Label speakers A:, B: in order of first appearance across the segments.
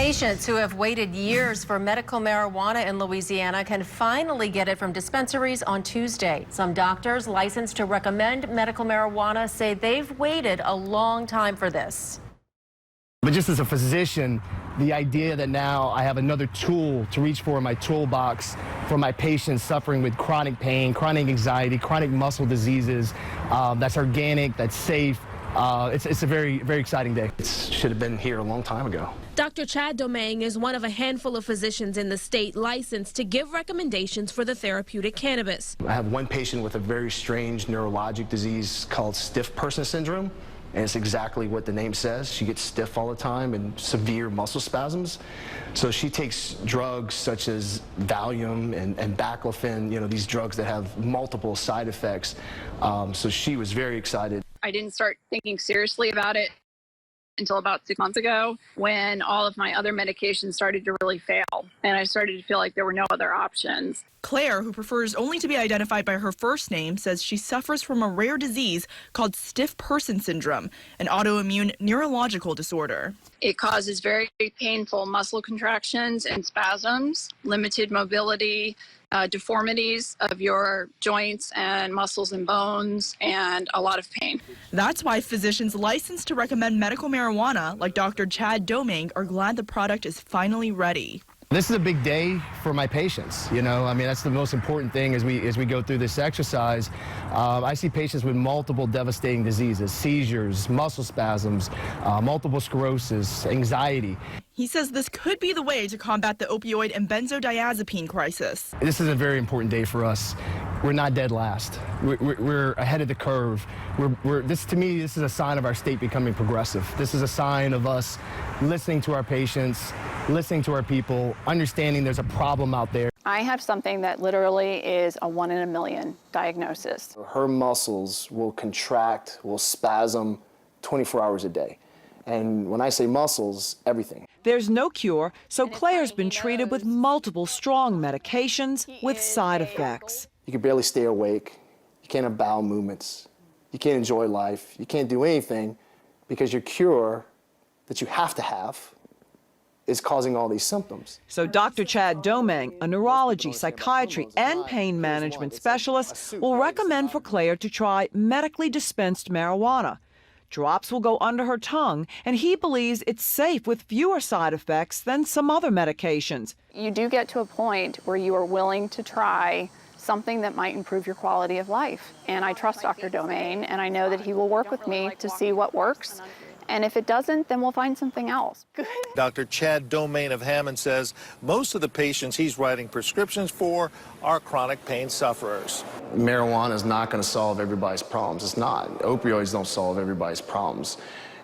A: Patients who have waited years for medical marijuana in Louisiana can finally get it from dispensaries on Tuesday. Some doctors licensed to recommend medical marijuana say they've waited a long time for this.
B: But just as a physician, the idea that now I have another tool to reach for in my toolbox for my patients suffering with chronic pain, chronic anxiety, chronic muscle diseases, that's organic, that's safe. It's a very, very exciting day. It should have been here a long time ago.
C: Dr. Chad Domangue is one of a handful of physicians in the state licensed to give recommendations for the therapeutic cannabis.
B: I have one patient with a very strange neurologic disease called stiff person syndrome, and it's exactly what the name says. She gets stiff all the time and severe muscle spasms. So she takes drugs such as Valium and Baclofen, you know, these drugs that have multiple side effects. So she was very excited.
D: I didn't start thinking seriously about it until about 6 months ago, when all of my other medications started to really fail and I started to feel like there were no other options.
E: Claire, who prefers only to be identified by her first name, says she suffers from a rare disease called stiff person syndrome, an autoimmune neurological disorder.
D: It causes very painful muscle contractions and spasms, limited mobility, deformities of your joints and muscles and bones, and a lot of pain.
E: That's why physicians licensed to recommend medical marijuana, like Dr. Chad Domangue, are glad the product is finally ready.
B: This is a big day for my patients. You know, I mean, that's the most important thing as we go through this exercise. I see patients with multiple devastating diseases, seizures, muscle spasms, multiple sclerosis, anxiety.
E: He says this could be the way to combat the opioid and benzodiazepine crisis.
B: This is a very important day for us. We're not dead last. We're ahead of the curve. To me, this is a sign of our state becoming progressive. This is a sign of us listening to our patients, listening to our people, understanding there's a problem out there.
D: I have something that literally is a 1 in a million diagnosis.
B: Her muscles will contract, will spasm 24 hours a day. And when I say muscles, everything.
F: There's no cure, so Claire's been treated with multiple strong medications with side effects.
B: You can barely stay awake. You can't have bowel movements. You can't enjoy life. You can't do anything because your cure that you have to have is causing all these symptoms.
F: So Dr. Chad Domangue, a neurology, psychiatry, and pain management specialist, will recommend for Claire to try medically dispensed marijuana. Drops will go under her tongue, and he believes it's safe with fewer side effects than some other medications.
D: You do get to a point where you are willing to try something that might improve your quality of life. And I trust Dr. Domangue, and I know that he will work with me to see what works. And if it doesn't, then we'll find something else.
G: Dr. Chad Domangue of Hammond says most of the patients he's writing prescriptions for are chronic pain sufferers.
B: Marijuana is not going to solve everybody's problems. It's not. Opioids don't solve everybody's problems.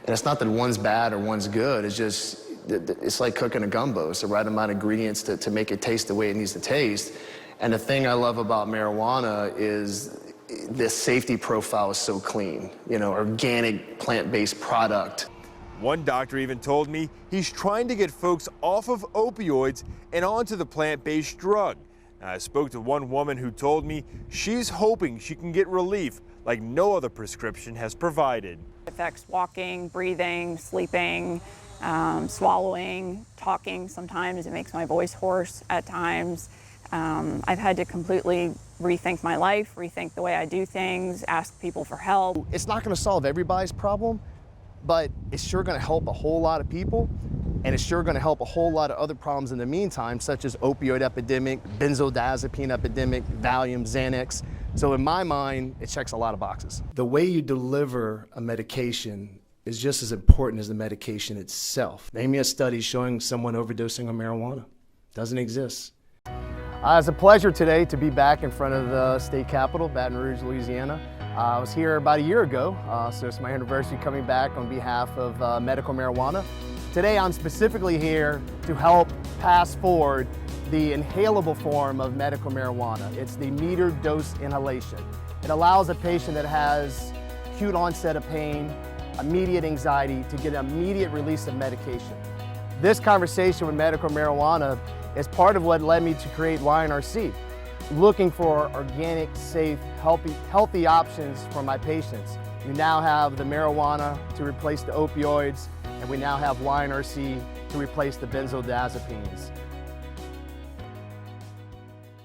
B: And it's not that one's bad or one's good. It's just, it's like cooking a gumbo. It's the right amount of ingredients to make it taste the way it needs to taste. And the thing I love about marijuana is the safety profile is so clean, you know, organic, plant-based product.
H: One doctor even told me he's trying to get folks off of opioids and onto the plant-based drug. Now, I spoke to one woman who told me she's hoping she can get relief like no other prescription has provided.
D: It affects walking, breathing, sleeping, swallowing, talking sometimes. It makes my voice hoarse at times. I've had to completely rethink my life, rethink the way I do things, ask people for help.
B: It's not going to solve everybody's problem, but it's sure going to help a whole lot of people, and it's sure going to help a whole lot of other problems in the meantime, such as opioid epidemic, benzodiazepine epidemic, Valium, Xanax. So in my mind, it checks a lot of boxes. The way you deliver a medication is just as important as the medication itself. Name me a study showing someone overdosing on marijuana. Doesn't exist. It's a pleasure today to be back in front of the state capitol, Baton Rouge, Louisiana. I was here about a year ago, so it's my anniversary coming back on behalf of medical marijuana. Today I'm specifically here to help pass forward the inhalable form of medical marijuana. It's the metered dose inhalation. It allows a patient that has acute onset of pain, immediate anxiety, to get immediate release of medication. This conversation with medical marijuana is part of what led me to create YNRC, looking for organic, safe, healthy options for my patients. We now have the marijuana to replace the opioids, and we now have YNRC to replace the benzodiazepines.